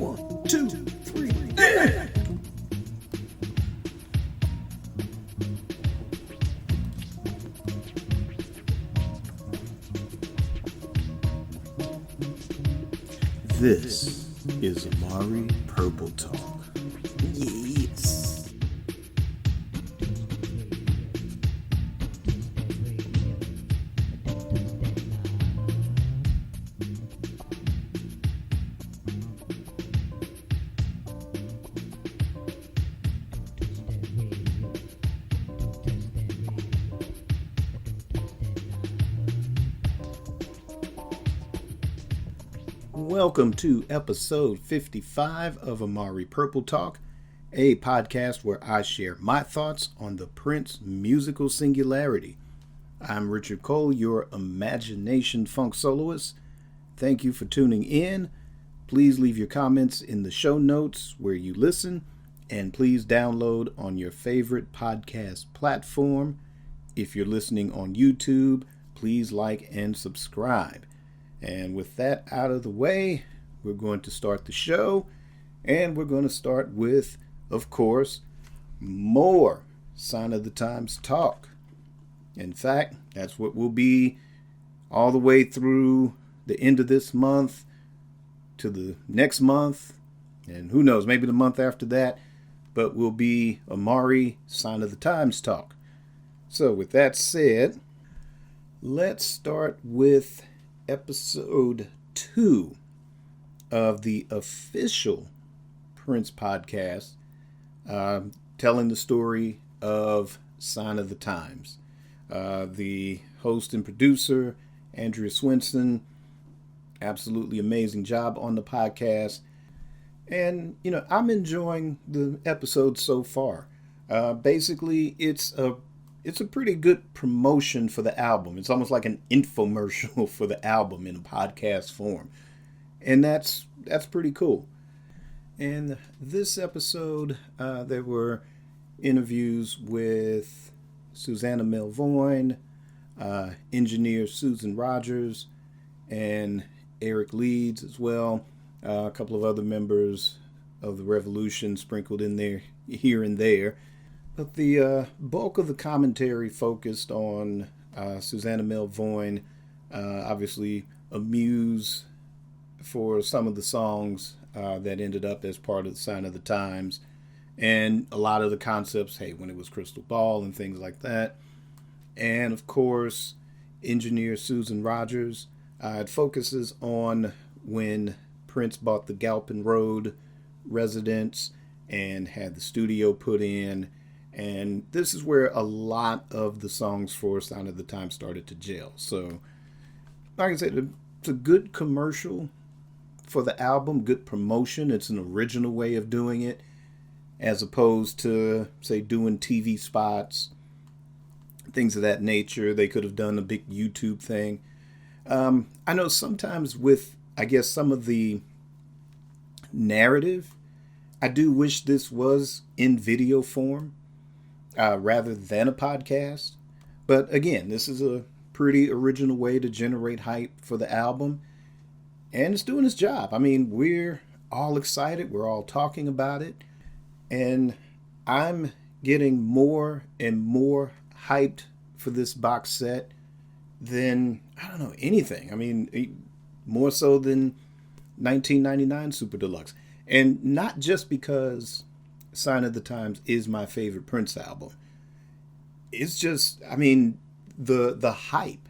1, 2, 3, yeah! This is Amari Purple Talk. Yes. Welcome to episode 55 of Amari Purple Talk, a podcast where I share my thoughts on the Prince musical singularity. I'm Richard Cole, your imagination funk soloist. Thank you for tuning in. Please leave your comments in the show notes where you listen, and please download on your favorite podcast platform. If you're listening on YouTube, please like and subscribe. And with that out of the way, we're going to start the show. And we're going to start with, of course, more Sign of the Times talk. In fact, that's what will be all the way through the end of this month to the next month. And who knows, maybe the month after that. But will be Amari Sign of the Times talk. So with that said, let's start with episode 2 of the official Prince podcast, telling the story of Sign of the Times. The host and producer, Andrea Swinson, absolutely amazing job on the podcast. And, I'm enjoying the episode so far. Basically, it's a pretty good promotion for the album. It's almost like an infomercial for the album in a podcast form. And that's pretty cool. And this episode, there were interviews with Susanna Melvoin, engineer Susan Rogers, and Eric Leeds as well. A couple of other members of the Revolution sprinkled in there here and there. But the bulk of the commentary focused on Susanna Melvoin, obviously a muse for some of the songs that ended up as part of the Sign of the Times, and a lot of the concepts, when it was Crystal Ball and things like that. And of course, engineer Susan Rogers, it focuses on when Prince bought the Galpin Road residence and had the studio put in. And this is where a lot of the songs for Sign of the Times started to gel. So, like I said, it's a good commercial for the album, good promotion. It's an original way of doing it, as opposed to, say, doing TV spots, things of that nature. They could have done a big YouTube thing. I know sometimes with, some of the narrative, I do wish this was in video form. Rather than a podcast. But again, this is a pretty original way to generate hype for the album. And it's doing its job. I mean, we're all excited. We're all talking about it. And I'm getting more and more hyped for this box set than, anything. I mean, more so than 1999 Super Deluxe. And not just because Sign of the Times is my favorite Prince album. It's just, the hype.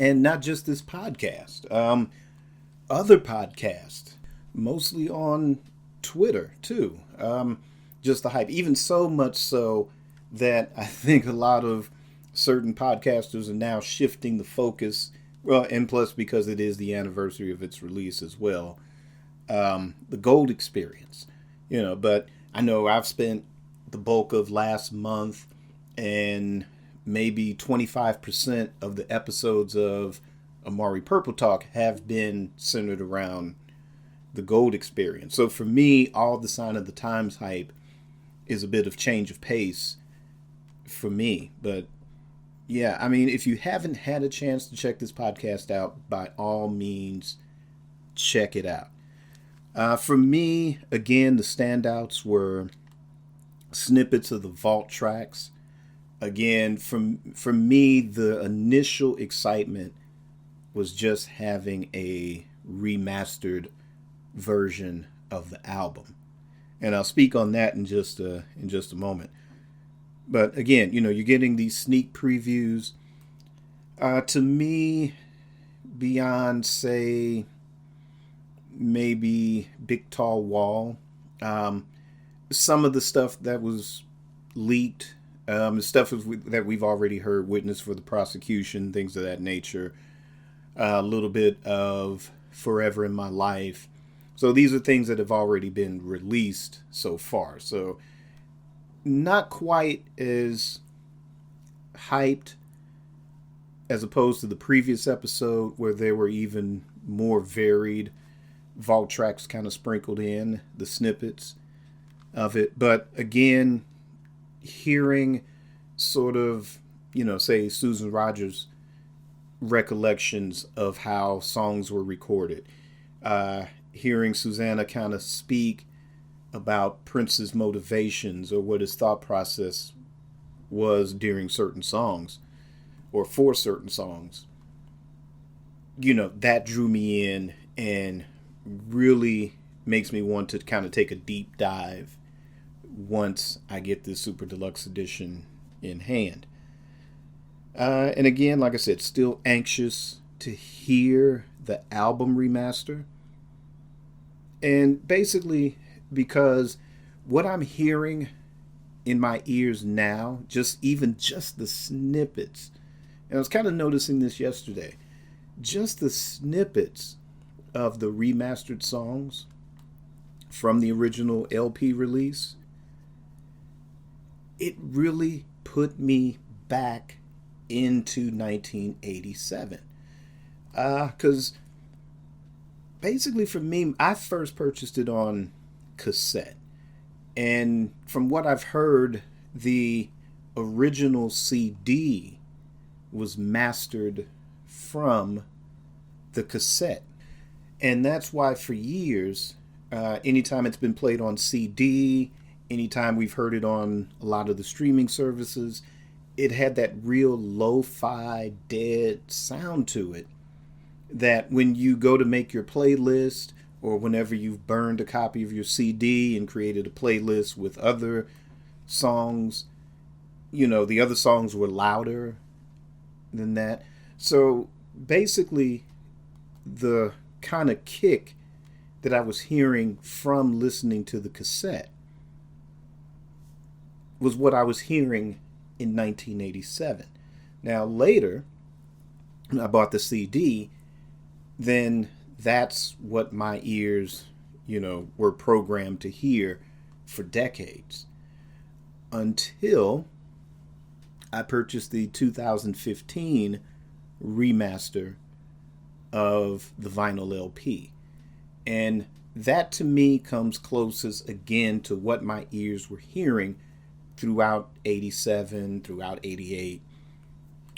And not just this podcast. Other podcasts, mostly on Twitter, too. Just the hype. Even so much so that I think a lot of certain podcasters are now shifting the focus. Well, and plus because it is the anniversary of its release as well. The Gold Experience. But I know I've spent the bulk of last month and maybe 25% of the episodes of Amari Purple Talk have been centered around the Gold Experience. So for me, all the Sign of the Times hype is a bit of change of pace for me. But yeah, if you haven't had a chance to check this podcast out, by all means, check it out. For me, again, the standouts were snippets of the vault tracks. Again, for me, the initial excitement was just having a remastered version of the album, and I'll speak on that in just a moment. But again, you're getting these sneak previews. To me, beyond say maybe Big Tall Wall, some of the stuff that was leaked, stuff that we've already heard, witness for the prosecution, things of that nature. A little bit of Forever in My Life. So these are things that have already been released so far. So not quite as hyped as opposed to the previous episode where there were even more varied vault tracks kind of sprinkled in, the snippets of it. But again, hearing sort of, say Susan Rogers' recollections of how songs were recorded, hearing Susanna kind of speak about Prince's motivations or what his thought process was during certain songs or for certain songs, that drew me in and really makes me want to kind of take a deep dive once I get this Super Deluxe edition in hand. And again, like I said, still anxious to hear the album remaster. And basically because what I'm hearing in my ears now, just the snippets, and I was kind of noticing this yesterday, just the snippets of the remastered songs from the original LP release, it really put me back into 1987. Because basically for me, I first purchased it on cassette. And from what I've heard, the original CD was mastered from the cassette. And that's why for years, anytime it's been played on CD, anytime we've heard it on a lot of the streaming services, it had that real lo-fi dead sound to it that when you go to make your playlist or whenever you've burned a copy of your CD and created a playlist with other songs, the other songs were louder than that. So basically the kind of kick that I was hearing from listening to the cassette was what I was hearing in 1987. Now later, when I bought the CD, then that's what my ears, were programmed to hear for decades. Until I purchased the 2015 remaster of the vinyl LP. And that to me comes closest again to what my ears were hearing throughout 87, throughout 88,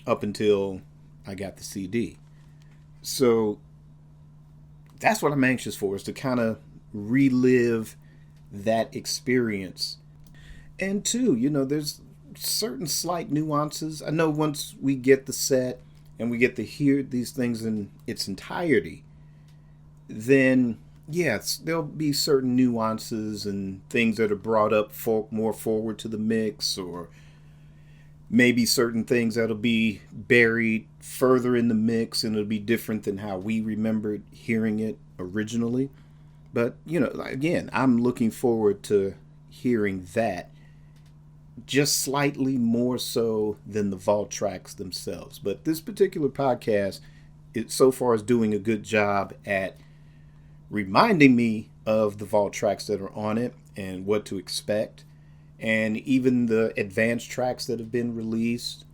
up until I got the CD. So that's what I'm anxious for, is to kind of relive that experience. And two, there's certain slight nuances. I know once we get the set and we get to hear these things in its entirety, then yes, there'll be certain nuances and things that are brought up more forward to the mix, or maybe certain things that'll be buried further in the mix and it'll be different than how we remembered hearing it originally. But, again, I'm looking forward to hearing that just slightly more so than the vault tracks themselves. But this particular podcast, it so far is doing a good job at reminding me of the vault tracks that are on it and what to expect. And even the advanced tracks that have been released,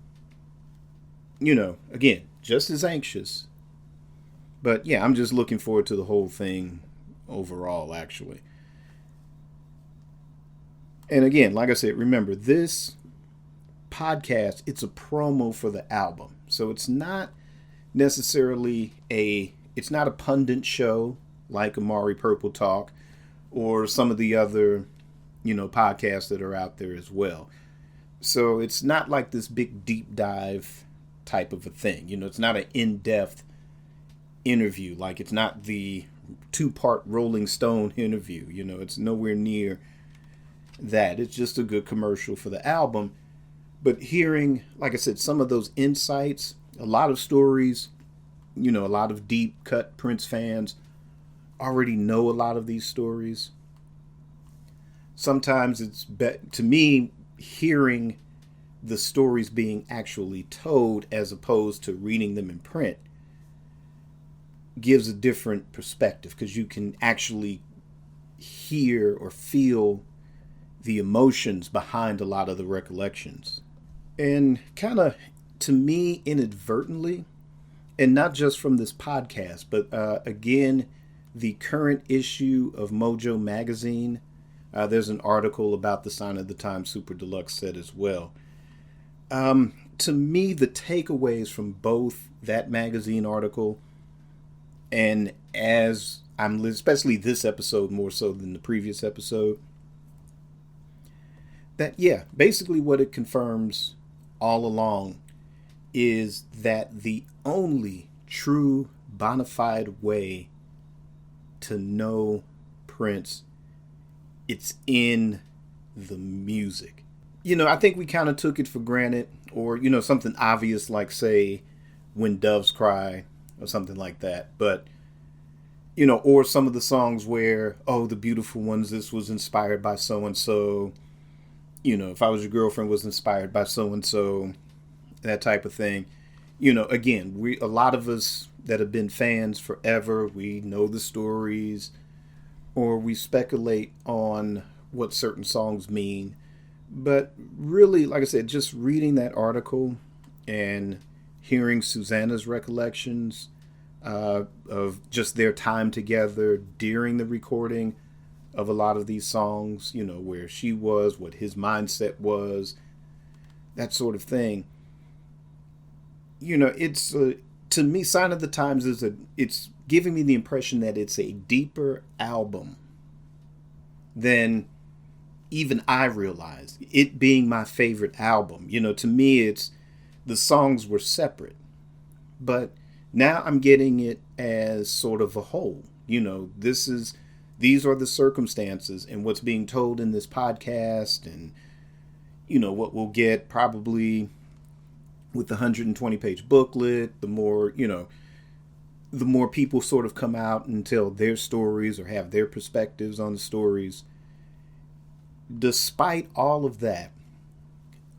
again, just as anxious. But yeah, I'm just looking forward to the whole thing overall, actually. And again, like I said, remember, this podcast, it's a promo for the album. So it's not necessarily it's not a pundit show like Amari Purple Talk, or some of the other, podcasts that are out there as well. So it's not like this big deep dive type of a thing. It's not an in-depth interview. Like, it's not the 2-part Rolling Stone interview. It's nowhere near that. It's just a good commercial for the album. But hearing, like I said, some of those insights, a lot of stories, a lot of deep cut Prince fans already know a lot of these stories. Sometimes it's to me, hearing the stories being actually told as opposed to reading them in print gives a different perspective, because you can actually hear or feel the emotions behind a lot of the recollections. And kind of, to me, inadvertently, and not just from this podcast, but again, the current issue of Mojo magazine, there's an article about the Sign of the Times Super Deluxe set as well. To me, the takeaways from both that magazine article and as I'm, especially this episode more so than the previous episode, that, yeah, basically what it confirms all along is that the only true bona fide way to know Prince, it's in the music. I think we kind of took it for granted, or, something obvious like, say, When Doves Cry or something like that. But, or some of the songs where, oh, the beautiful ones, this was inspired by so-and-so. If I Was Your Girlfriend was inspired by so-and-so, that type of thing. Again, a lot of us that have been fans forever, we know the stories, or we speculate on what certain songs mean. But really, like I said, just reading that article and hearing Susanna's recollections of just their time together during the recording of a lot of these songs, where she was, what his mindset was, that sort of thing. It's to me, Sign of the Times it's giving me the impression that it's a deeper album than even I realized, it being my favorite album. To me, it's the songs were separate, but now I'm getting it as sort of a whole. These are the circumstances and what's being told in this podcast, and what we'll get probably with the 120-page booklet. The more people sort of come out and tell their stories or have their perspectives on the stories. Despite all of that,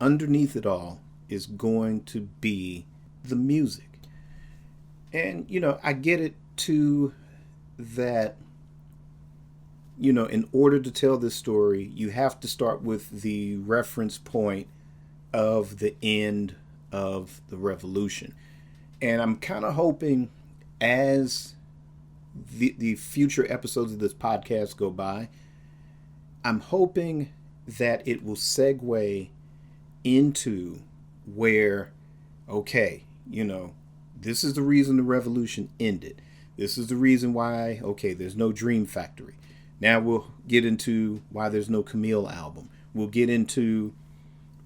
underneath it all is going to be the music. And, I get it too that, in order to tell this story, you have to start with the reference point of the end of the revolution. And I'm kind of hoping as the future episodes of this podcast go by, I'm hoping that it will segue into where, okay, this is the reason the revolution ended. This is the reason why, okay, there's no Dream Factory. Now we'll get into why there's no Camille album. We'll get into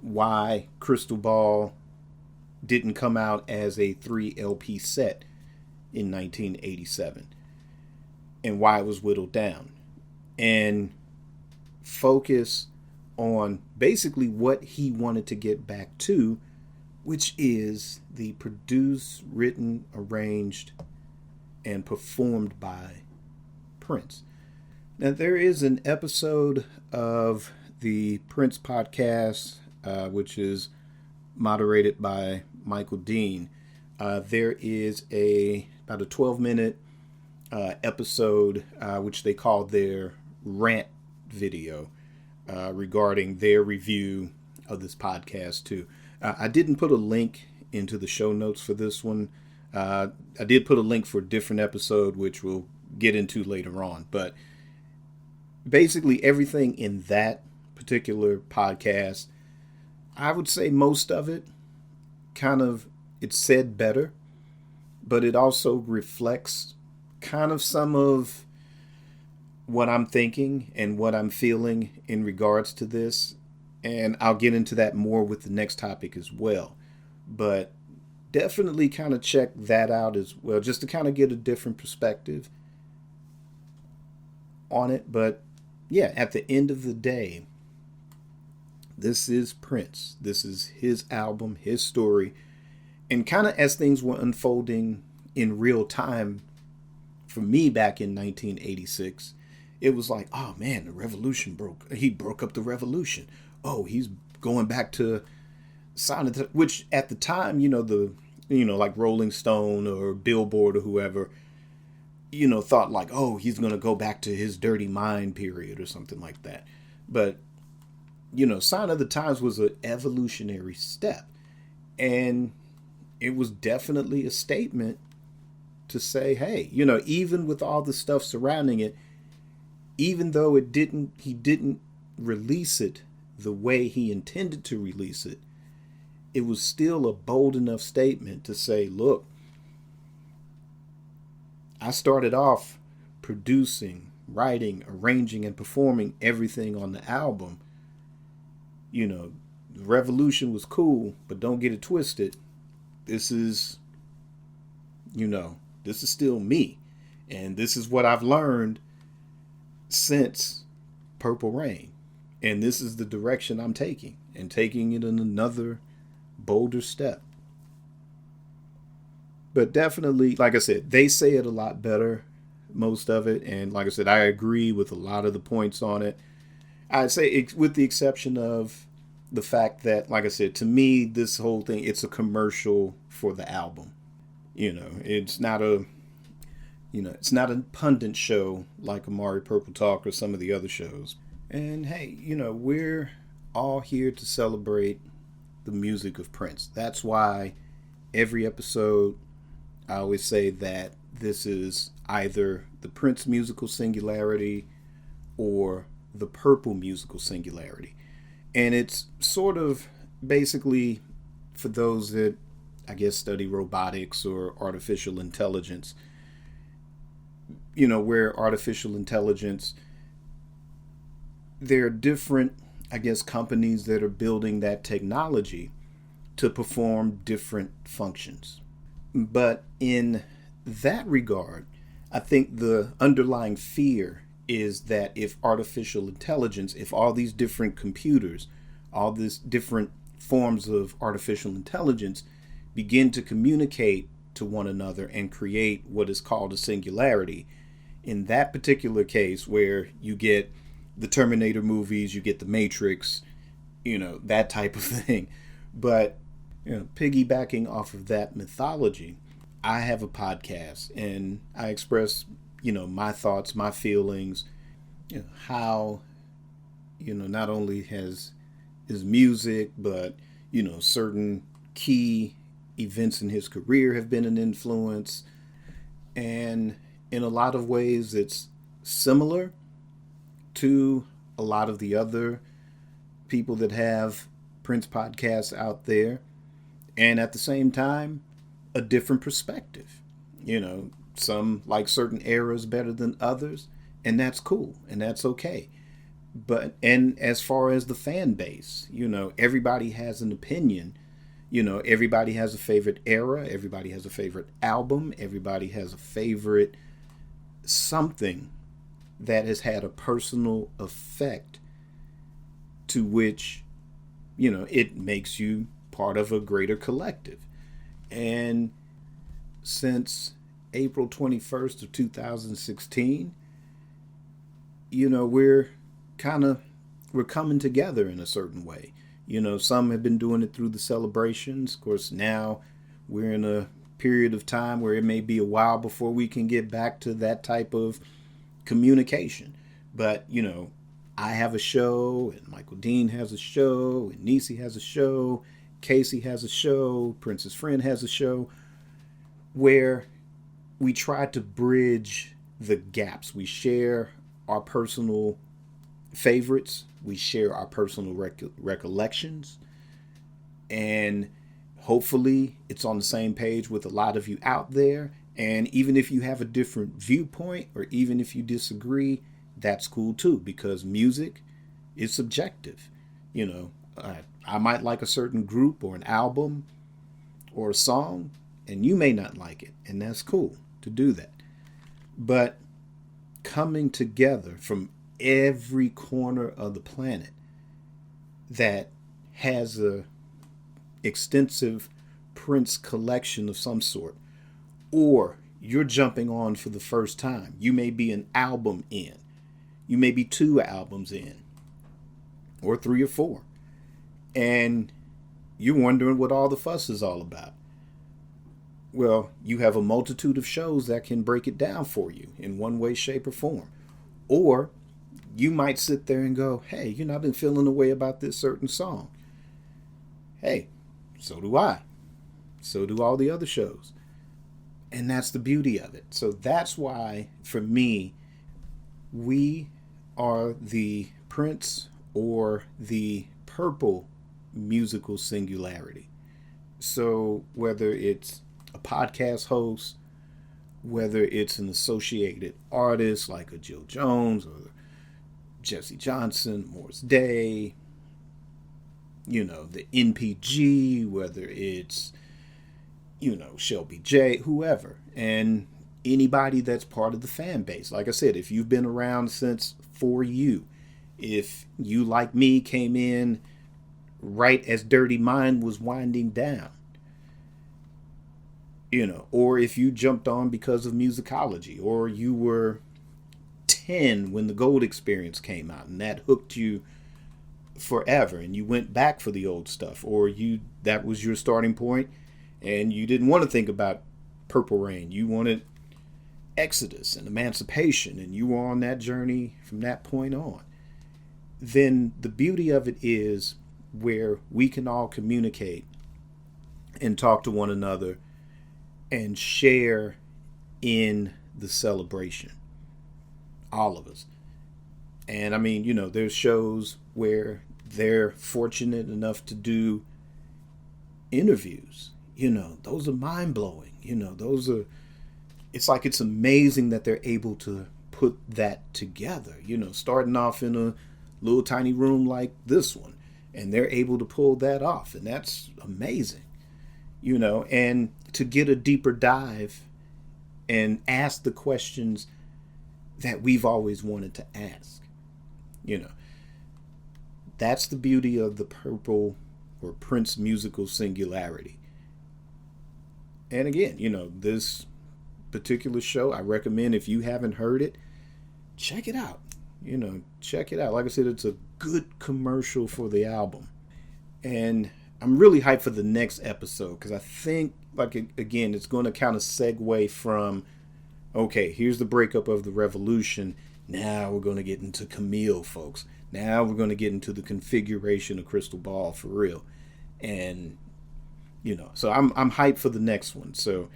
why Crystal Ball didn't come out as a 3 LP set in 1987 and why it was whittled down, and focus on basically what he wanted to get back to, which is the produced, written, arranged, and performed by Prince. Now, there is an episode of the Prince podcast, which is moderated by Michael Dean. There is about a 12-minute episode, which they call their rant video, regarding their review of this podcast too. I didn't put a link into the show notes for this one. I did put a link for a different episode, which we'll get into later on. But basically everything in that particular podcast, I would say most of it it's said better, but it also reflects kind of some of what I'm thinking and what I'm feeling in regards to this. And I'll get into that more with the next topic as well. But definitely kind of check that out as well, just to kind of get a different perspective on it. But yeah, at the end of the day, this is Prince. This is his album, his story. And kind of as things were unfolding in real time for me back in 1986, it was like, oh man, the revolution broke. He broke up the revolution. Oh, he's going back to which at the time, like Rolling Stone or Billboard or whoever, thought like, oh, he's going to go back to his Dirty Mind period or something like that. But, Sign of the Times was an evolutionary step. And it was definitely a statement to say, hey, even with all the stuff surrounding it, even though he didn't release it the way he intended to release it, it was still a bold enough statement to say, look, I started off producing, writing, arranging, and performing everything on the album. The revolution was cool, but don't get it twisted. This is still me. And this is what I've learned since Purple Rain. And this is the direction I'm taking, and taking it in another bolder step. But definitely, like I said, they say it a lot better, most of it. And like I said, I agree with a lot of the points on it. I'd say with the exception of the fact that, like I said, to me, this whole thing, it's a commercial for the album. It's not a pundit show like Amari Purple Talk or some of the other shows. And hey, we're all here to celebrate the music of Prince. That's why every episode I always say that this is either the Prince musical singularity or the Purple musical singularity. And it's sort of basically for those that I guess study robotics or artificial intelligence, where artificial intelligence, there are different, I guess, companies that are building that technology to perform different functions. But in that regard, I think the underlying fear is that if artificial intelligence, if all these different computers, all these different forms of artificial intelligence begin to communicate to one another and create what is called a singularity, in that particular case where you get the Terminator movies, you get the Matrix, that type of thing. But, piggybacking off of that mythology, I have a podcast and I express, my thoughts, my feelings, how, not only has his music, but, certain key events in his career have been an influence. And in a lot of ways, it's similar to a lot of the other people that have Prince podcasts out there. And at the same time, a different perspective. Some like certain eras better than others, and that's cool and that's okay. And as far as the fan base, everybody has an opinion. Everybody has a favorite era, everybody has a favorite album, everybody has a favorite something that has had a personal effect to which, it makes you part of a greater collective. And since April 21st of 2016, we're coming together in a certain way. Some have been doing it through the celebrations. Of course, now we're in a period of time where it may be a while before we can get back to that type of communication. But, I have a show, and Michael Dean has a show, and Niecy has a show, Casey has a show, Prince's Friend has a show, where we try to bridge the gaps. We share our personal favorites, we share our personal recollections, and hopefully it's on the same page with a lot of you out there. And even if you have a different viewpoint, or even if you disagree, that's cool too, because music is subjective. You know, I might like a certain group or an album or a song, and you may not like it, and that's cool to do that. But coming together from every corner of the planet that has a extensive Prince collection of some sort, or you're jumping on for the first time. You may be an album in, you may be 2 albums in, or 3 or 4, and you're wondering what all the fuss is all about. Well, you have a multitude of shows that can break it down for you in one way, shape, or form. Or you might sit there and go, hey, I've been feeling a way about this certain song. Hey, so do I. So do all the other shows. And that's the beauty of it. So that's why, for me, we are the Prince or the Purple musical singularity. So whether it's a podcast host, whether it's an associated artist like a Jill Jones or Jesse Johnson, Morris Day, the NPG, whether it's, Shelby J, whoever, and anybody that's part of the fan base. Like I said, if you've been around since For You, if you, like me, came in right as Dirty Mind was winding down, or if you jumped on because of musicology, or you were 10 when the Gold Experience came out and that hooked you forever and you went back for the old stuff, or that was your starting point and you didn't want to think about Purple Rain, you wanted Exodus and Emancipation, and you were on that journey from that point on, then the beauty of it is where we can all communicate and talk to one another and share in the celebration. All of us. And I mean, there's shows where they're fortunate enough to do interviews. Those are mind blowing. It's like, it's amazing that they're able to put that together, starting off in a little tiny room like this one. And they're able to pull that off. And that's amazing, and to get a deeper dive and ask the questions that we've always wanted to ask. That's the beauty of the Purple or Prince musical singularity. And again, this particular show, I recommend, if you haven't heard it, check it out. Check it out. Like I said, it's a good commercial for the album. And I'm really hyped for the next episode because I think, again, it's going to kind of segue from, okay, here's the breakup of the Revolution. Now we're going to get into Camille, folks. Now we're going to get into the configuration of Crystal Ball for real. And, so I'm hyped for the next one. So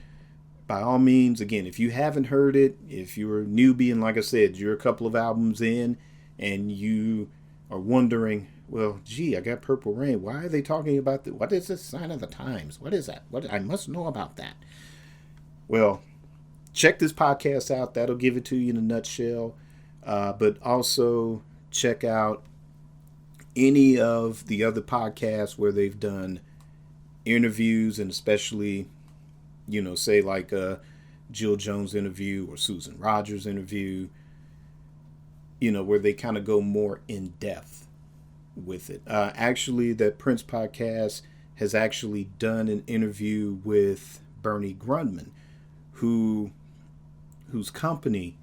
by all means, again, if you haven't heard it, if you're a newbie, and like I said, you're a couple of albums in and you are wondering, well, gee, I got Purple Rain. Why are they talking about that? What is this sign of the times? What is that? I must know about that. Well, check this podcast out. That'll give it to you in a nutshell. But also check out any of the other podcasts where they've done interviews, and especially, say like a Jill Jones interview or Susan Rogers interview, where they kind of go more in depth with it. Actually, that Prince podcast has actually done an interview with Bernie Grundman, whose company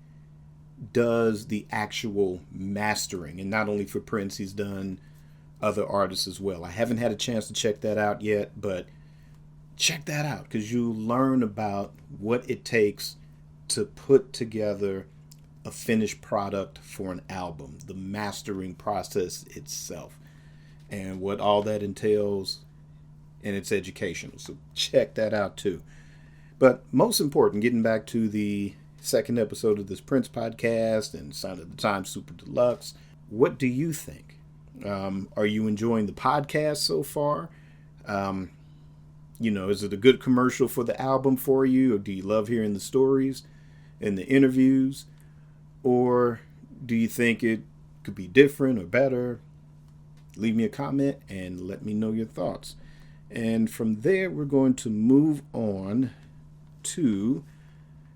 does the actual mastering, and not only for Prince, he's done other artists as well. I haven't had a chance to check that out yet, but check that out because you learn about what it takes to put together a finished product for an album, the mastering process itself, and what all that entails, and it's educational. So check that out too. But most important, getting back to the second episode of this Prince podcast and Sign of the Times Super Deluxe, what do you think? Are you enjoying the podcast so far? Is it a good commercial for the album for you? Or do you love hearing the stories and the interviews? Or Do you think it could be different or better? Leave me a comment and let me know your thoughts. And from there, we're going to move on to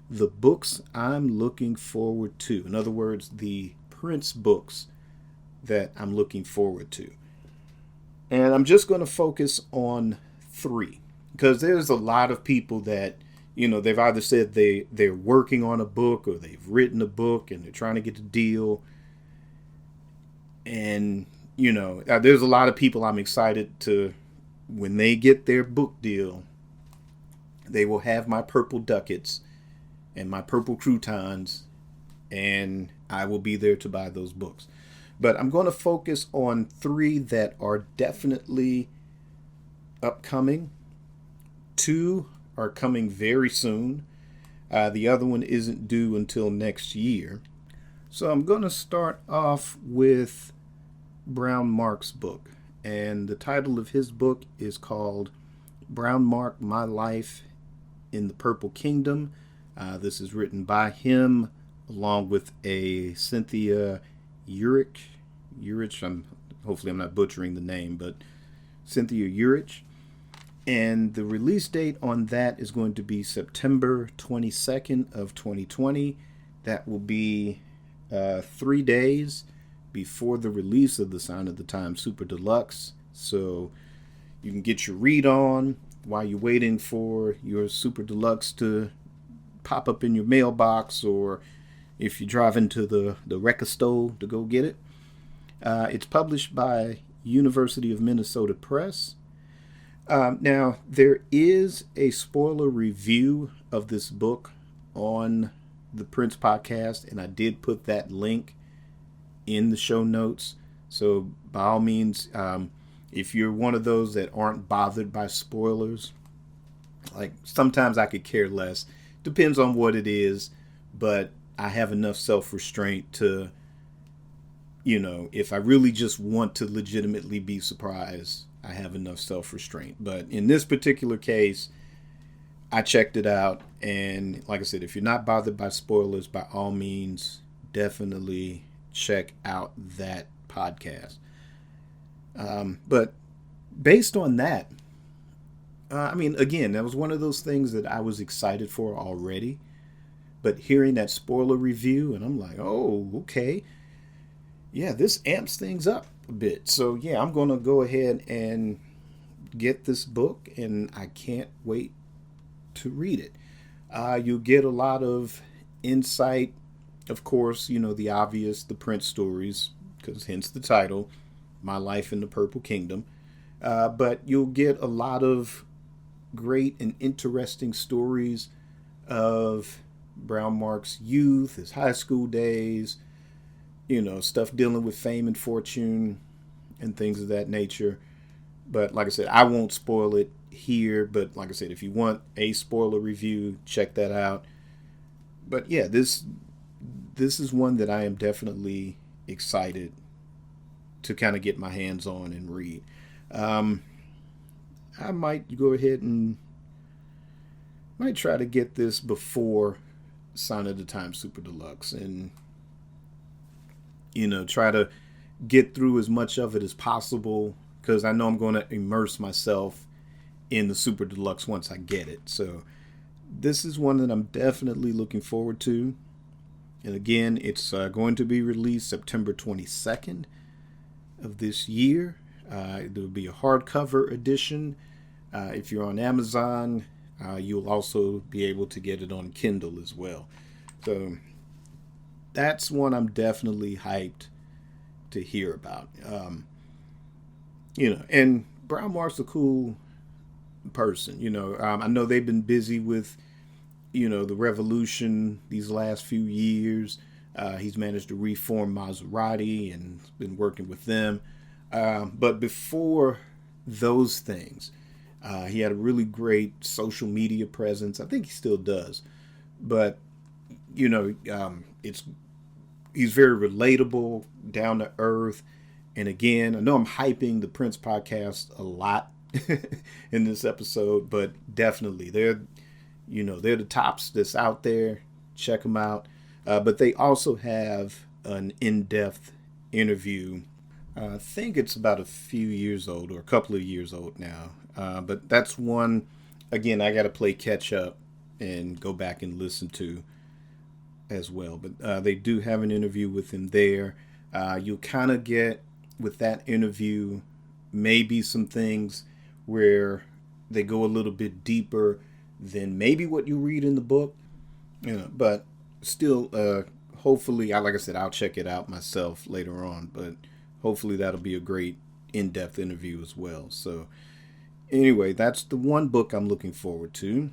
the books I'm looking forward to. In other words, the Prince books that I'm looking forward to. And I'm just going to focus on 3 because there's a lot of people that, they've either said they're working on a book or they've written a book and they're trying to get a deal. And, there's a lot of people I'm excited to, when they get their book deal, they will have my purple ducats and my purple croutons, and I will be there to buy those books. But I'm going to focus on 3 that are definitely upcoming. 2 are coming very soon. The other one isn't due until next year. So I'm going to start off with Brown Mark's book. And the title of his book is called Brown Mark, My Life in the Purple Kingdom. This is written by him along with a Cynthia Urich. Hopefully I'm not butchering the name, but Cynthia Urich. And the release date on that is going to be September 22nd of 2020. That will be 3 days before the release of the Sign of the Times Super Deluxe. So you can get your read on while you're waiting for your Super Deluxe to pop up in your mailbox, or if you drive into the record store to go get it. It's published by University of Minnesota Press. Now, there is a spoiler review of this book on the Prince podcast, and I did put that link in the show notes. So by all means, if you're one of those that aren't bothered by spoilers, like sometimes I could care less. Depends on what it is, but I have enough self-restraint to, if I really just want to legitimately be surprised, I have enough self-restraint. But in this particular case, I checked it out. And like I said, if you're not bothered by spoilers, by all means, definitely check out that podcast. But based on that, again, that was one of those things that I was excited for already. But hearing that spoiler review, and I'm like, oh, okay. Yeah, this amps things up a bit. So yeah, I'm going to go ahead and get this book, and I can't wait to read it. You'll get a lot of insight. Of course, the obvious, the Prince stories, because hence the title, My Life in the Purple Kingdom. But you'll get a lot of great and interesting stories of Brown Mark's youth, his high school days, stuff dealing with fame and fortune and things of that nature. But like I said, I won't spoil it here. But like I said, if you want a spoiler review, check that out. But yeah, this is one that I am definitely excited to kind of get my hands on and read. I might go ahead and might try to get this before Sign of the Times Super Deluxe, and try to get through as much of it as possible, because I know I'm going to immerse myself in the Super Deluxe once I get it. So this is one that I'm definitely looking forward to. And again, it's going to be released September 22nd of this year. There will be a hardcover edition. If you're on Amazon, you'll also be able to get it on Kindle as well. So that's one I'm definitely hyped to hear about. And Brown Mark's a cool person. I know they've been busy with, the revolution these last few years. He's managed to reform Maserati and been working with them. But before those things, he had a really great social media presence. I think he still does. But, he's very relatable, down to earth. And again, I know I'm hyping the Prince podcast a lot in this episode, but definitely they're the tops that's out there. Check them out. But they also have an in-depth interview. I think it's about a few years old or a couple of years old now. But that's one, again, I got to play catch up and go back and listen to as well. But they do have an interview with him there. You'll kind of get with that interview maybe some things where they go a little bit deeper than maybe what you read in the book. But still, hopefully, like I said, I'll check it out myself later on. But hopefully that'll be a great in-depth interview as well. So anyway, that's the one book I'm looking forward to.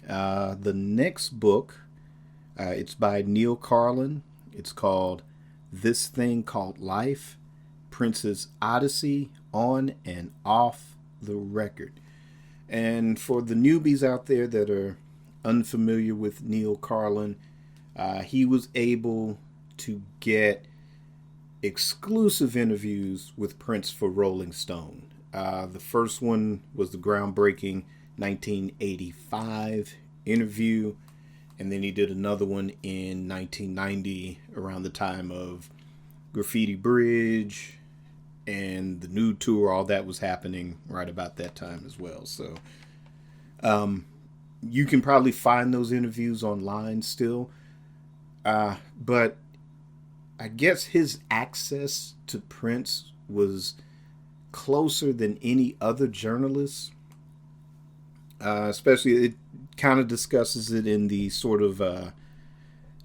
The next book, it's by Neil Carlin. It's called This Thing Called Life, Prince's Odyssey on and Off the Record. And for the newbies out there that are unfamiliar with Neil Carlin, he was able to get exclusive interviews with Prince for Rolling Stone. The first one was the groundbreaking 1985 interview, and then he did another one in 1990 around the time of Graffiti Bridge and the Nude Tour. All that was happening right about that time as well. So you can probably find those interviews online still. But I guess his access to Prince was closer than any other journalist. Especially, it kind of discusses it in the sort of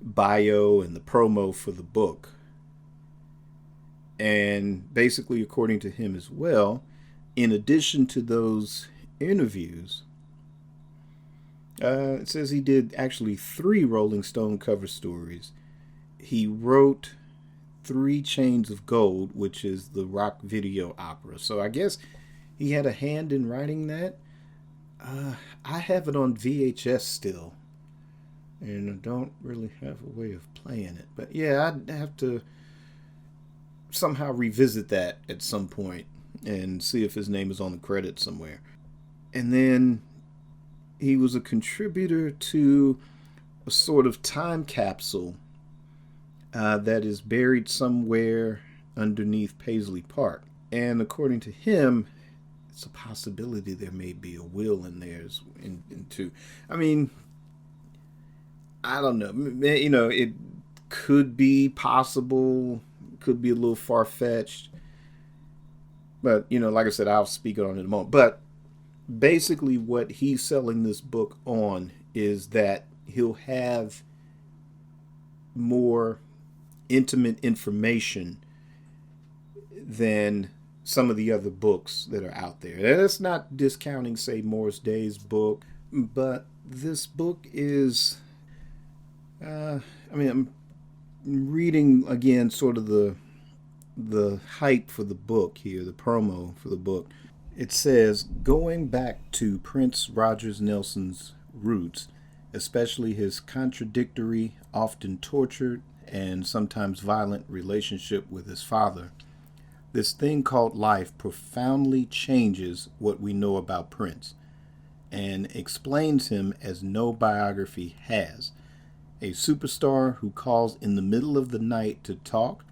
bio and the promo for the book. And basically, according to him as well, in addition to those interviews, it says he did actually 3 Rolling Stone cover stories. He wrote 3 Chains of Gold, which is the rock video opera. So I guess he had a hand in writing that. I have it on VHS still, and I don't really have a way of playing it. But yeah, I'd have to somehow revisit that at some point and see if his name is on the credits somewhere. And then he was a contributor to a sort of time capsule that is buried somewhere underneath Paisley Park. And according to him, it's a possibility there may be a will in there too. I mean, I don't know. It could be possible, could be a little far-fetched. But, like I said, I'll speak on it in a moment. But basically what he's selling this book on is that he'll have more intimate information than some of the other books that are out there. That's not discounting, say, Morris Day's book, but this book is, I'm reading again sort of the hype for the book here, the promo for the book. It says, going back to Prince Rogers Nelson's roots, especially his contradictory, often tortured, and sometimes violent relationship with his father, this thing called life profoundly changes what we know about Prince and explains him as no biography has. A superstar who calls in the middle of the night to talk,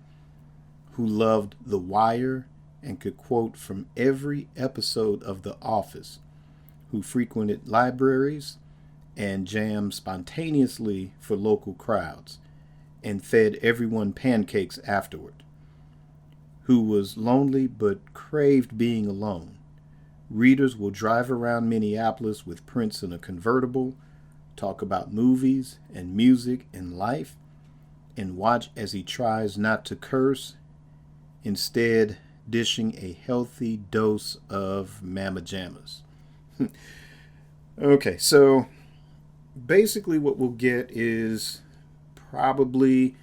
who loved The Wire and could quote from every episode of The Office, who frequented libraries and jammed spontaneously for local crowds and fed everyone pancakes afterward, who was lonely but craved being alone. Readers will drive around Minneapolis with Prince in a convertible, talk about movies and music and life, and watch as he tries not to curse, instead dishing a healthy dose of mamma jammas. Okay, so basically what we'll get is probably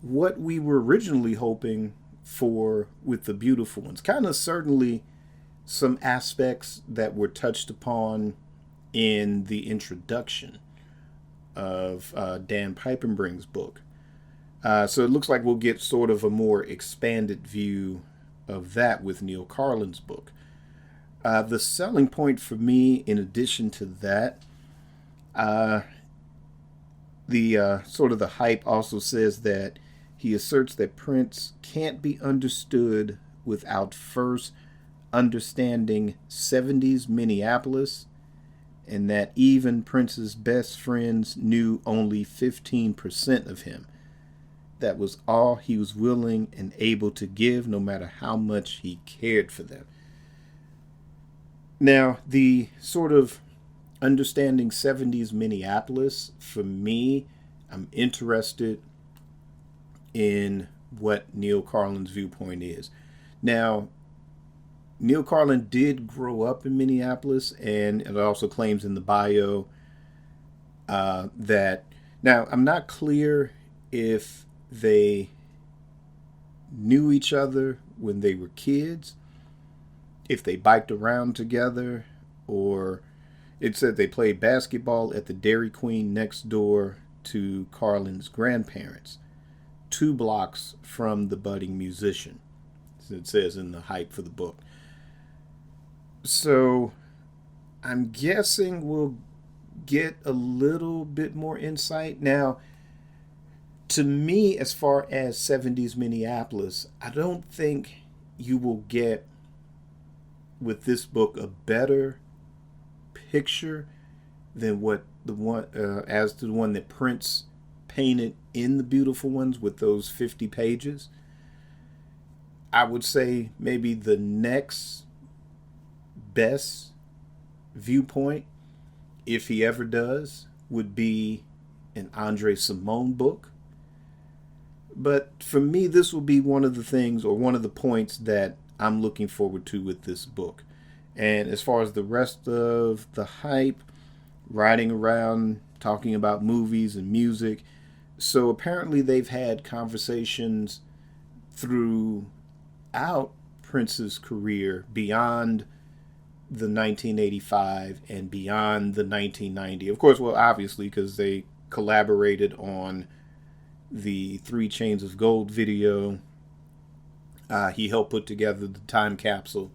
what we were originally hoping for with The Beautiful Ones. Kind of certainly some aspects that were touched upon in the introduction of Dan Piepenbring's book. So it looks like we'll get sort of a more expanded view of that with Neil Carlin's book. The selling point for me, in addition to that, the sort of the hype also says that He asserts that Prince can't be understood without first understanding 70s Minneapolis, and that even Prince's best friends knew only 15% of him. That was all he was willing and able to give, no matter how much he cared for them. Now, the sort of understanding 70s Minneapolis, for me, I'm interested in what Neil Carlin's viewpoint is. Now, Neil Carlin did grow up in Minneapolis, and it also claims in the bio that, now, I'm not clear if they knew each other when they were kids, if they biked around together, or it said they played basketball at the Dairy Queen next door to Carlin's grandparents, 2 blocks from the budding musician. It says in the hype for the book. So I'm guessing we'll get a little bit more insight. Now, to me, as far as 70s Minneapolis, I don't think you will get with this book a better picture than what the one as to the one that Prince painted in The Beautiful Ones with those 50 pages. I would say maybe the next best viewpoint, if he ever does, would be an Andre Simone book. But for me, this will be one of the things, or one of the points that I'm looking forward to with this book. And as far as the rest of the hype, riding around, talking about movies and music, so apparently they've had conversations throughout Prince's career beyond the 1985 and beyond the 1990. Of course, well, obviously, because they collaborated on the 3 Chains of Gold video. He helped put together the time capsule.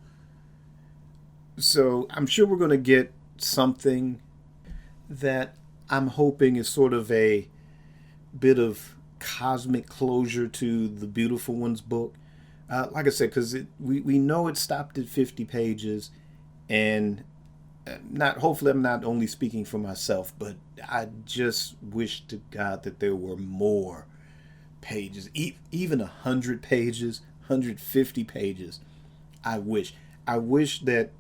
So I'm sure we're going to get something that I'm hoping is sort of a bit of cosmic closure to the Beautiful Ones book. Like I said, because we know it stopped at 50 pages, and hopefully I'm not only speaking for myself, but I just wish to God that there were more pages, even 100 pages, 150 pages. I wish that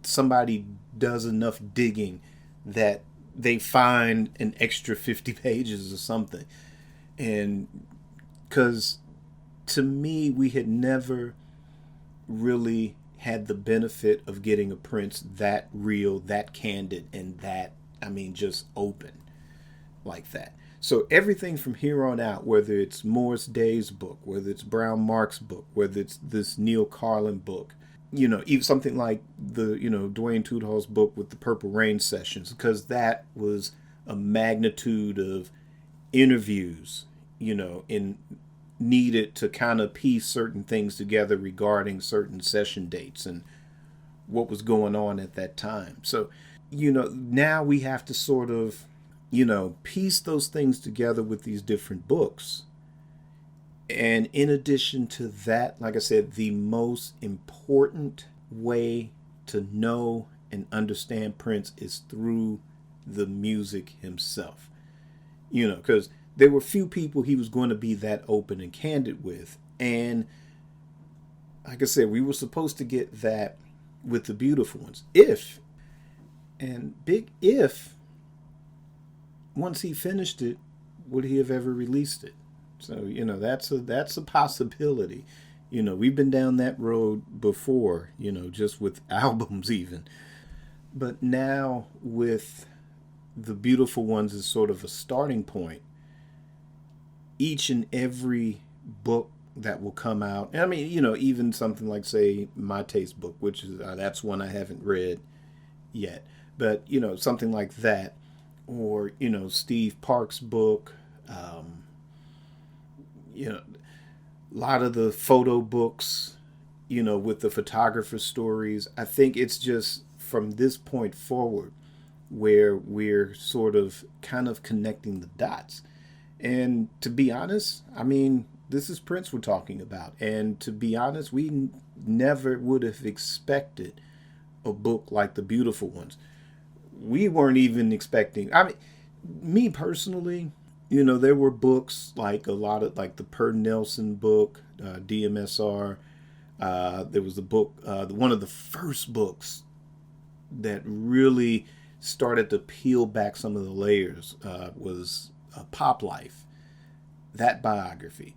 somebody does enough digging that they find an extra 50 pages or something. And because to me, we had never really had the benefit of getting a Prince that real, that candid, and that, just open like that. So everything from here on out, whether it's Morris Day's book, whether it's Brown Mark's book, whether it's this Neil Carlin book, even something like the, Dwayne Tudor's book with the Purple Rain sessions, because that was a magnitude of interviews, in needed to kind of piece certain things together regarding certain session dates and what was going on at that time. So, now we have to sort of, piece those things together with these different books. And in addition to that, like I said, the most important way to know and understand Prince is through the music himself. Because there were few people he was going to be that open and candid with. And like I said, we were supposed to get that with the Beautiful Ones. Big if, once he finished it, would he have ever released it? So, that's a possibility. We've been down that road before, just with albums even. But now with the Beautiful Ones as sort of a starting point, each and every book that will come out, even something like, say, My Taste book, which is, that's one I haven't read yet. But, something like that, or, Steve Park's book, a lot of the photo books, with the photographer stories. I think it's just from this point forward where we're sort of kind of connecting the dots. And to be honest, This is Prince we're talking about. And to be honest, we never would have expected a book like The Beautiful Ones. We weren't even expecting, I mean, me personally, there were books like a lot of like the Per Nelson book, DMSR. There was the book, one of the first books that really started to peel back some of the layers was Pop Life, that biography.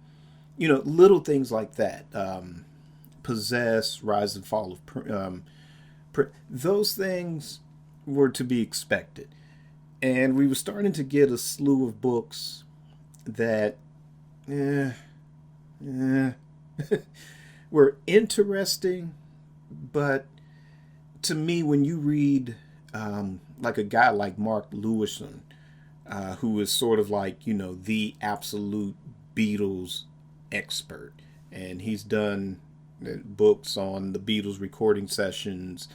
Little things like that. Possess, Rise and Fall of those things were to be expected. And we were starting to get a slew of books that were interesting, but to me, when you read like a guy like Mark Lewison, who is sort of like, the absolute Beatles expert, and he's done books on the Beatles recording sessions.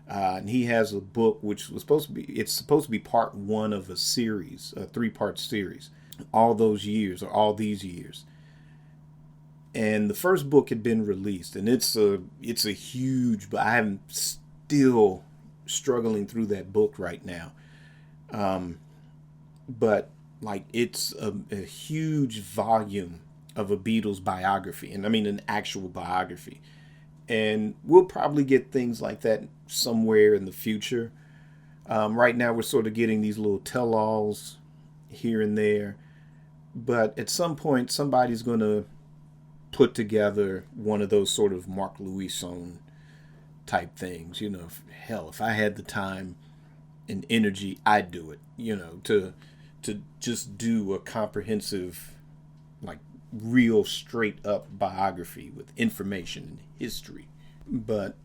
And he has a book which was it's supposed to be part one of a series, a 3-part series, all these years. And the first book had been released, and it's a huge, but I'm still struggling through that book right now. But like it's a huge volume of a Beatles biography, and I mean an actual biography. And we'll probably get things like that somewhere in the future. Right now, we're sort of getting these little tell-alls here and there. But at some point, somebody's going to put together one of those sort of Mark Lewison type things. Hell, if I had the time and energy, I'd do it. To just do a comprehensive, like, real straight up biography with information and history. But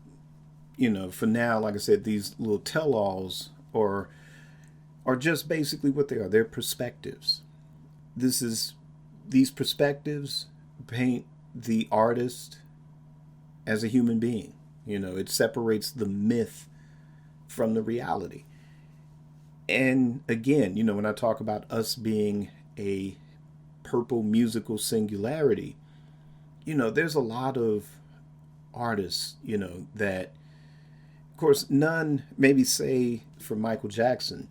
for now, like I said, these little tell-alls are just basically what they are. They're perspectives. These perspectives paint the artist as a human being. It separates the myth from the reality. And again, when I talk about us being a purple musical singularity, there's a lot of artists, that, of course, none, maybe say for Michael Jackson,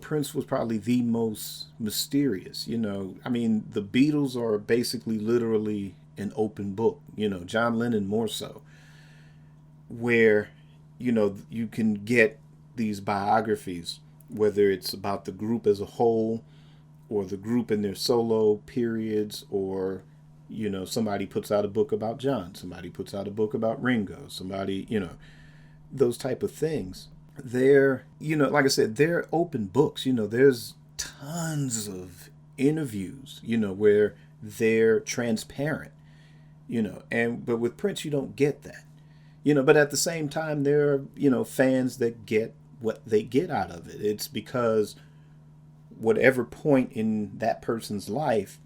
Prince was probably the most mysterious. I mean, the Beatles are basically literally an open book, John Lennon more so, where, you can get these biographies, whether it's about the group as a whole or the group in their solo periods, or, somebody puts out a book about John, somebody puts out a book about Ringo, somebody, those type of things. They're, like I said, they're open books. There's tons of interviews, where they're transparent, but with Prince, you don't get that, but at the same time, there are, fans that get what they get out of it. It's because whatever point in that person's life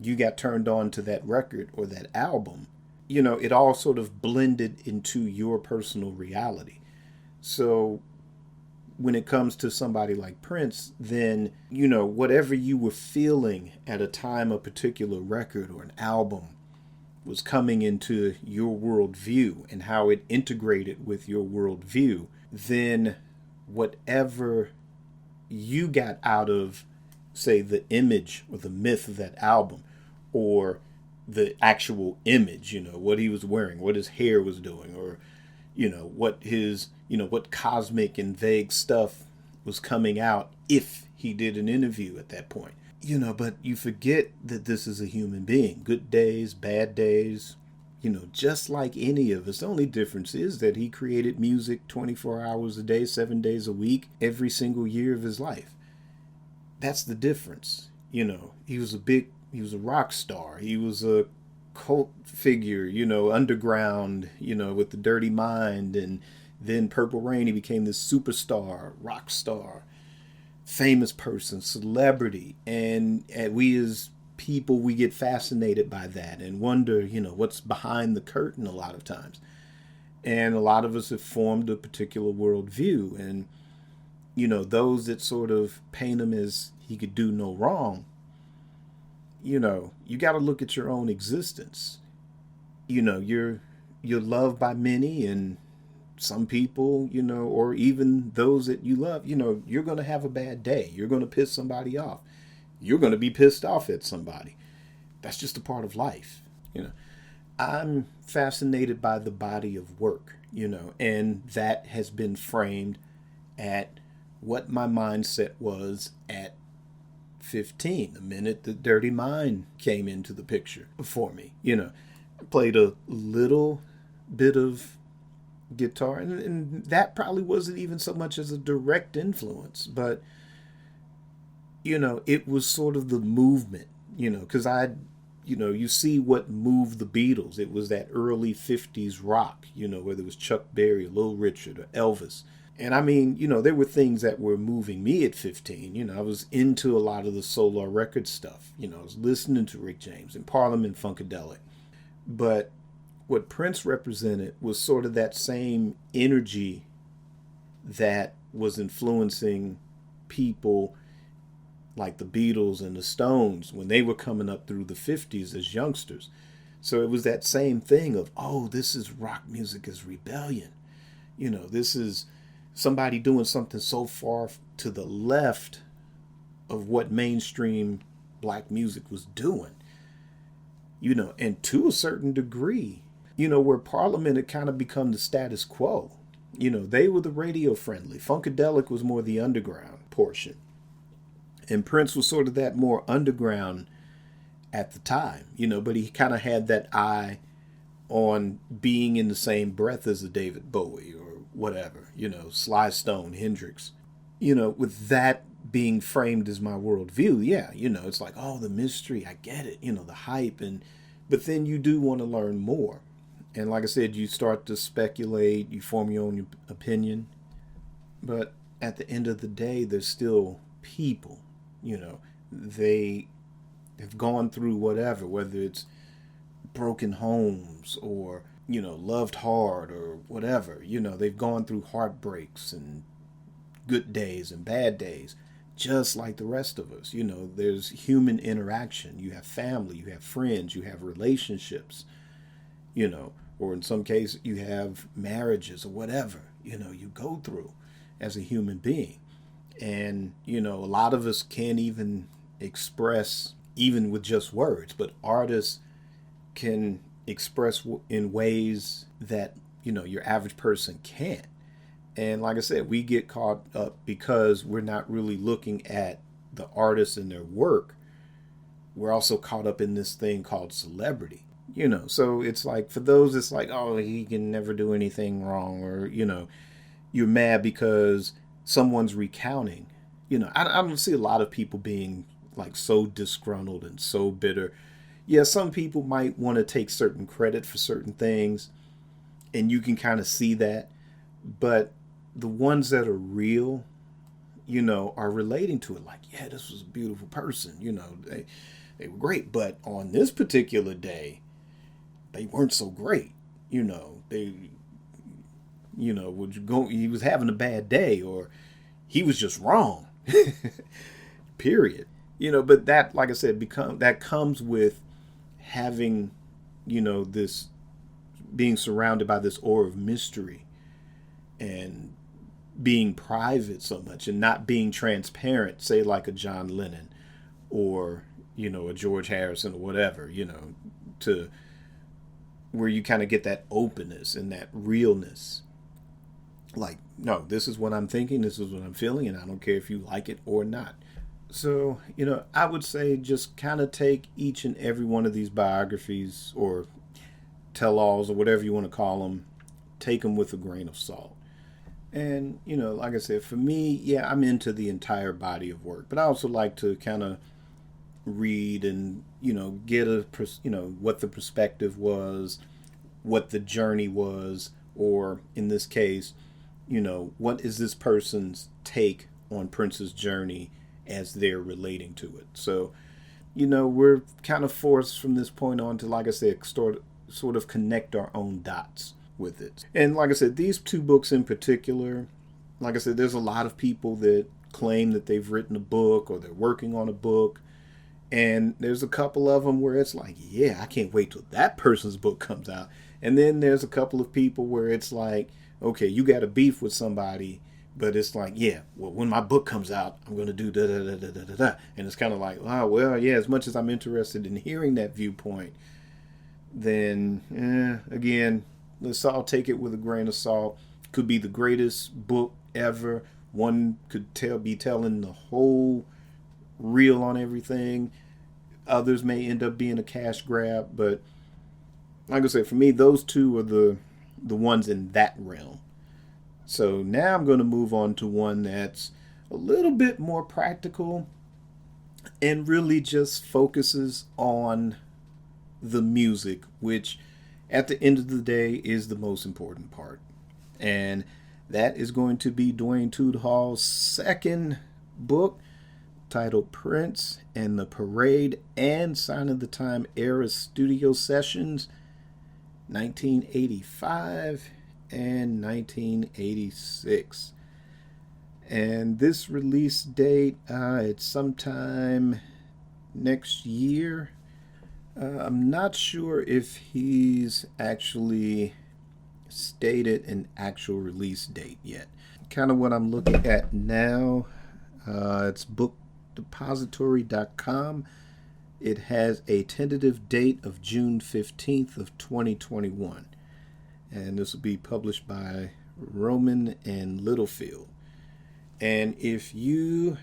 you got turned on to that record or that album, it all sort of blended into your personal reality. So when it comes to somebody like Prince, then, whatever you were feeling at a time a particular record or an album was coming into your worldview and how it integrated with your worldview, then whatever you got out of, say, the image or the myth of that album, or the actual image, what he was wearing, what his hair was doing, or, what his, what cosmic and vague stuff was coming out if he did an interview at that point. But you forget that this is a human being. Good days, bad days, just like any of us. The only difference is that he created music 24 hours a day, 7 days a week, every single year of his life. That's the difference. He was a rock star. He was a cult figure, underground, with the Dirty Mind. And then Purple Rain, he became this superstar, rock star, famous person, celebrity. And we as people, we get fascinated by that and wonder, what's behind the curtain a lot of times. And a lot of us have formed a particular worldview. And, those that sort of paint him as he could do no wrong, you got to look at your own existence. You're loved by many, and some people, or even those that you love, you're going to have a bad day. You're going to piss somebody off. You're going to be pissed off at somebody. That's just a part of life. I'm fascinated by the body of work, and that has been framed at what my mindset was at 15, the minute the Dirty Mind came into the picture for me. I played a little bit of guitar, and that probably wasn't even so much as a direct influence, but it was sort of the movement, because you see what moved the Beatles. It was that early 50s rock, whether it was Chuck Berry, Little Richard, or Elvis. And I mean, there were things that were moving me at 15. I was into a lot of the Solar Record stuff. I was listening to Rick James and Parliament Funkadelic. But what Prince represented was sort of that same energy that was influencing people like the Beatles and the Stones when they were coming up through the 50s as youngsters. So it was that same thing of, oh, this is rock music as rebellion. This is somebody doing something so far to the left of what mainstream black music was doing. And to a certain degree, where Parliament had kind of become the status quo. They were the radio friendly. Funkadelic was more the underground portion. And Prince was sort of that more underground at the time, but he kind of had that eye on being in the same breath as a David Bowie or whatever, Sly Stone, Hendrix. With that being framed as my worldview, yeah, it's like, oh, the mystery, I get it, the hype, but then you do want to learn more. And like I said, you start to speculate, you form your own opinion. But at the end of the day, there's still people, they have gone through whatever, whether it's broken homes or, loved hard or whatever, they've gone through heartbreaks and good days and bad days, just like the rest of us. There's human interaction. You have family, you have friends, you have relationships, or in some cases you have marriages or whatever, you go through as a human being. And, a lot of us can't even express even with just words, but artists can express in ways that, your average person can't. And like I said, we get caught up because we're not really looking at the artists and their work. We're also caught up in this thing called celebrity. So it's like, for those, it's like, oh, he can never do anything wrong, or, you're mad because someone's recounting. I don't see a lot of people being like so disgruntled and so bitter. Yeah, some people might want to take certain credit for certain things, and you can kind of see that. But the ones that are real, are relating to it. Like, yeah, this was a beautiful person. They were great. But on this particular day, they weren't so great. He was having a bad day, or he was just wrong. Period. But that, like I said, that comes with having, this being surrounded by this aura of mystery and being private so much and not being transparent, say like a John Lennon or, a George Harrison or whatever, to where you kind of get that openness and that realness. Like, no, this is what I'm thinking, this is what I'm feeling, and I don't care if you like it or not. So, I would say just kind of take each and every one of these biographies or tell-alls or whatever you want to call them, take them with a grain of salt. And, like I said, for me, yeah, I'm into the entire body of work, but I also like to kind of read and, get what the perspective was, what the journey was, or in this case, what is this person's take on Prince's journey as they're relating to it. So, we're kind of forced from this point on to, like I said, sort of connect our own dots with it. And like I said, these two books in particular, like I said, there's a lot of people that claim that they've written a book or they're working on a book. And there's a couple of them where it's like, yeah, I can't wait till that person's book comes out. And then there's a couple of people where it's like, okay, you got a beef with somebody, but it's like, yeah, well, when my book comes out, I'm going to do da da da da da da da. And it's kind of like, oh, well, yeah, as much as I'm interested in hearing that viewpoint, then again, let's all take it with a grain of salt. Could be the greatest book ever. One could be telling the whole reel on everything. Others may end up being a cash grab, but like I said, for me, those two are the ones in that realm. So now I'm going to move on to one that's a little bit more practical and really just focuses on the music, which at the end of the day is the most important part. And that is going to be Dwayne Tudor's second book, titled Prince and the Parade and Sign of the Time Era Studio Sessions, 1985 and 1986. And this release date, it's sometime next year. I'm not sure if he's actually stated an actual release date yet. Kind of what I'm looking at now, it's bookdepository.com. It has a tentative date of June 15th of 2021. And this will be published by Roman and Littlefield. And if you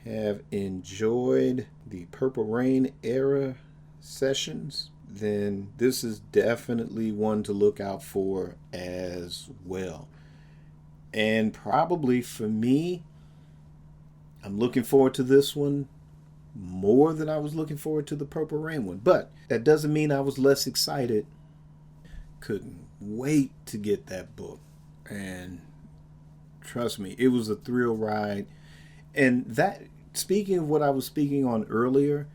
have enjoyed the Purple Rain era sessions, then this is definitely one to look out for as well. And probably for me, I'm looking forward to this one more than I was looking forward to the Purple Rain one. But that doesn't mean I was less excited. Couldn't wait to get that book. And trust me, it was a thrill ride. And that, speaking of what I was speaking on earlier,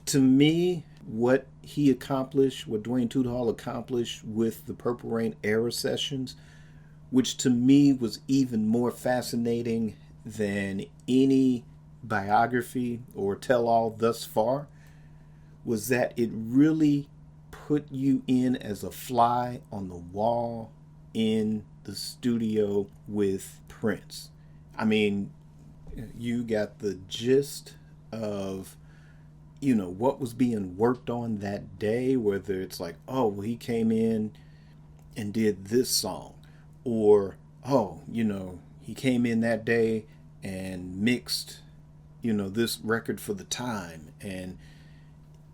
to me, what he accomplished, what Dwayne Tudor accomplished with the Purple Rain era sessions, which to me was even more fascinating than any biography or tell-all thus far, was that it really put you in as a fly on the wall in the studio with Prince. I mean, you got the gist of, you know, what was being worked on that day, whether it's like, oh, well, he came in and did this song, or, oh, you know, he came in that day and mixed, you know, this record for the time, and,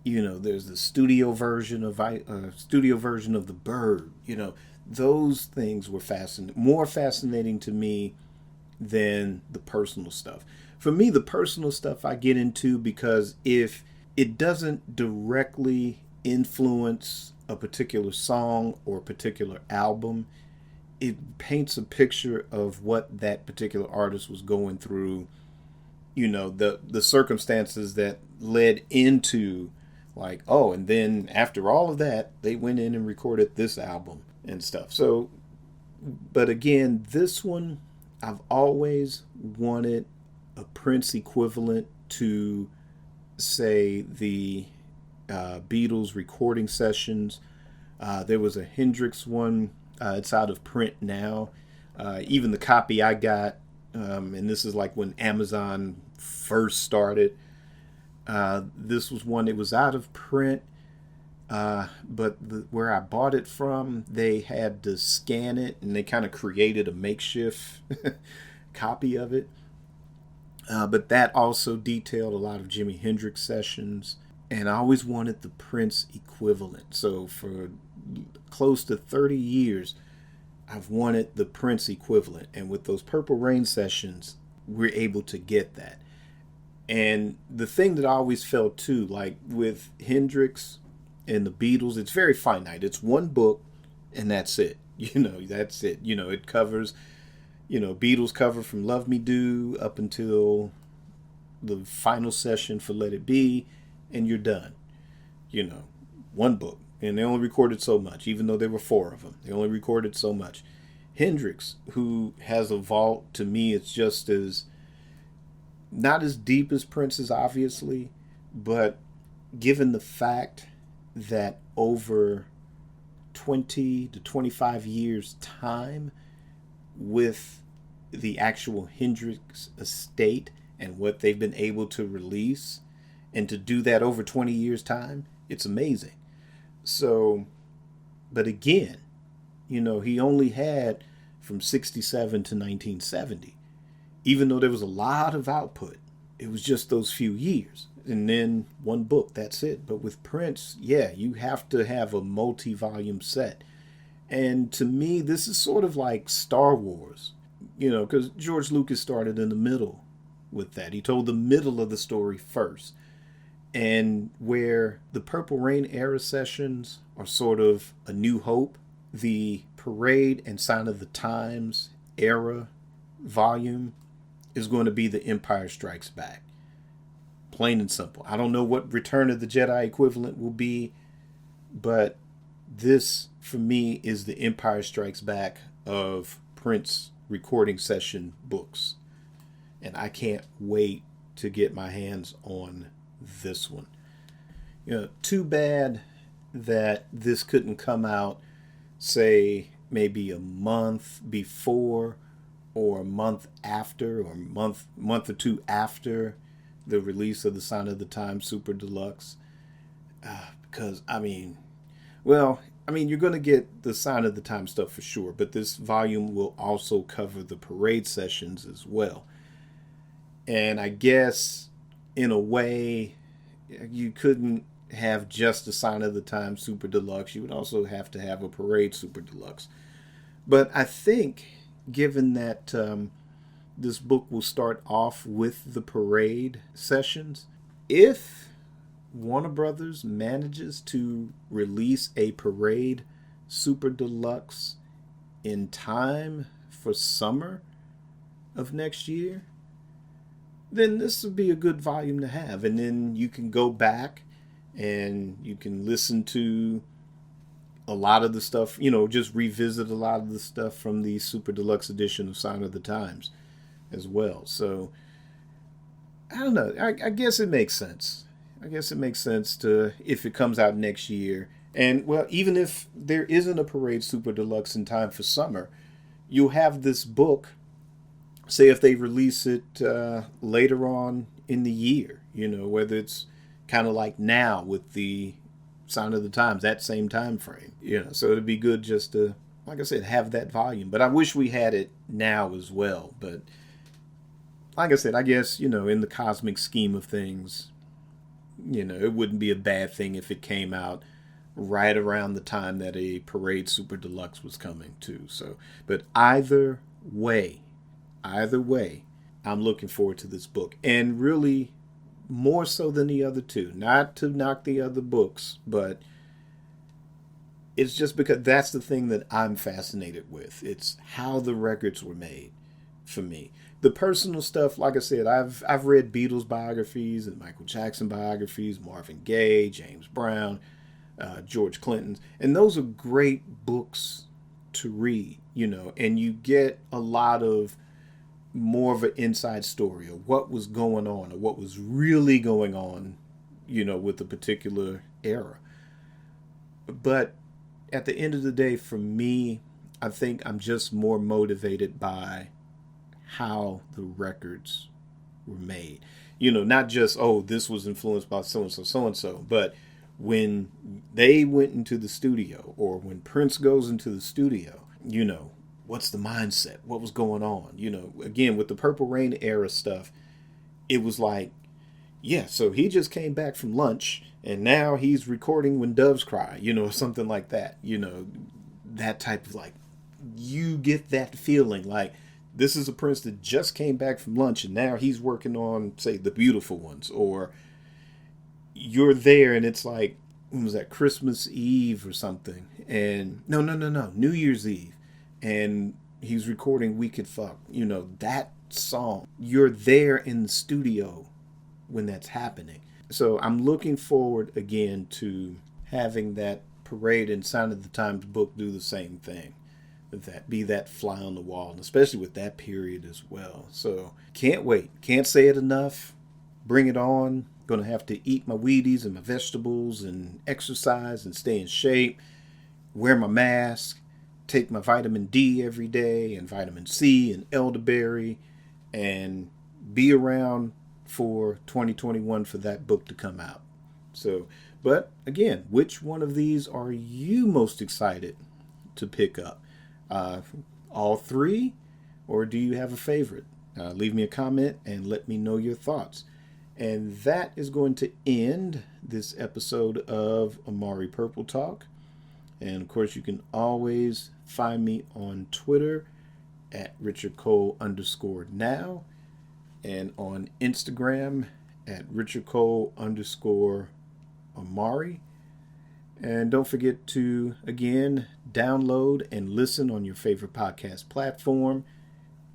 you know, there's the studio version of the Bird. You know, those things were more fascinating to me than the personal stuff. For me, the personal stuff I get into because if it doesn't directly influence a particular song or a particular album, it paints a picture of what that particular artist was going through, you know, the circumstances that led into, like, oh, and then after all of that, they went in and recorded this album and stuff. So, but again, this one, I've always wanted a Prince equivalent to, say, the Beatles recording sessions. There was a Hendrix one. It's out of print now. Even the copy I got, and this is like when Amazon first started. This was one that was out of print, but where I bought it from, they had to scan it, and they kind of created a makeshift copy of it. But that also detailed a lot of Jimi Hendrix sessions, and I always wanted the Prince equivalent. So for close to 30 years, I've wanted the Prince equivalent, and with those Purple Rain sessions, we're able to get that. And the thing that I always felt too, like with Hendrix and the Beatles, it's very finite. It's one book, and that's it. You know, that's it. You know, it covers, you know, Beatles cover from Love Me Do up until the final session for Let It Be, and you're done. You know, one book. And they only recorded so much, even though there were 4 of them. They only recorded so much. Hendrix, who has a vault, to me, it's just as, not as deep as Prince's, obviously, but given the fact that over 20 to 25 years time with the actual Hendrix estate and what they've been able to release, and to do that over 20 years time, it's amazing. So, but again, he only had from 67 to 1970. Even though there was a lot of output, it was just those few years. And then one book, that's it. But with Prince, yeah, you have to have a multi-volume set. And to me, this is sort of like Star Wars, because George Lucas started in the middle with that. He told the middle of the story first. And where the Purple Rain era sessions are sort of A New Hope, the Parade and Sign of the Times era volume is going to be The Empire Strikes Back. Plain and simple. I don't know what Return of the Jedi equivalent will be, but this, for me, is The Empire Strikes Back of Prince recording session books. And I can't wait to get my hands on this one. Too bad that this couldn't come out, say, maybe a month before or a month after, or month or two after the release of the Sign of the Times Super Deluxe. Because, you're going to get the Sign of the Times stuff for sure, but this volume will also cover the Parade sessions as well. And I guess, in a way, you couldn't have just the Sign of the Times Super Deluxe. You would also have to have a Parade Super Deluxe. But I think, given that this book will start off with the Parade sessions, if Warner Brothers manages to release a Parade Super Deluxe in time for summer of next year, then this would be a good volume to have. And then you can go back and you can listen to a lot of the stuff, just revisit a lot of the stuff from the Super Deluxe edition of Sign of the Times as well. So, I don't know. I guess it makes sense. I guess it makes sense to, if it comes out next year. And, well, even if there isn't a Parade Super Deluxe in time for summer, you'll have this book, say if they release it later on in the year, whether it's kind of like now with the Sign of the Times, that same time frame. So it'd be good just to, like I said, have that volume. But I wish we had it now as well. But like I said, I guess, in the cosmic scheme of things, it wouldn't be a bad thing if it came out right around the time that a Parade Super Deluxe was coming too. So, but either way, I'm looking forward to this book. And really, more so than the other two. Not to knock the other books, but it's just because that's the thing that I'm fascinated with. It's how the records were made for me. The personal stuff, like I said, I've read Beatles biographies and Michael Jackson biographies, Marvin Gaye, James Brown, George Clinton, and those are great books to read, and you get a lot of more of an inside story of what was going on, or what was really going on, with a particular era. But at the end of the day, for me, I think I'm just more motivated by how the records were made. Not just, oh, this was influenced by so-and-so, so-and-so, but when they went into the studio, or when Prince goes into the studio, what's the mindset? What was going on? Again, with the Purple Rain era stuff, it was like, yeah, so he just came back from lunch and now he's recording When Doves Cry, something like that. That type of, like, you get that feeling like this is a Prince that just came back from lunch and now he's working on, say, The Beautiful Ones. Or you're there and it's like, when was that, Christmas Eve or something? And no, New Year's Eve. And he's recording We Could Fuck. That song. You're there in the studio when that's happening. So I'm looking forward again to having that Parade and Sign of the Times book do the same thing. That be that fly on the wall, and especially with that period as well. So can't wait. Can't say it enough. Bring it on. Going to have to eat my Wheaties and my vegetables and exercise and stay in shape, wear my mask, take my vitamin D every day and vitamin C and elderberry, and be around for 2021 for that book to come out. So, but again, which one of these are you most excited to pick up? All three? Or do you have a favorite? Leave me a comment and let me know your thoughts. And that is going to end this episode of Amari Purple Talk. And of course, you can always find me on Twitter at RichardCole_now and on Instagram at RichardCole_Amari. And don't forget to, again, download and listen on your favorite podcast platform.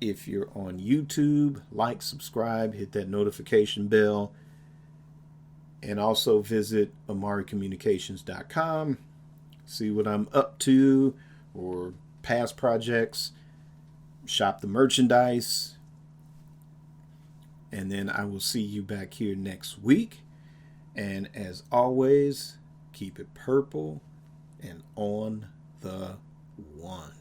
If you're on YouTube, like, subscribe, hit that notification bell. And also visit AmariCommunications.com. See what I'm up to or past projects. Shop the merchandise. And then I will see you back here next week. And as always, keep it purple and on the one.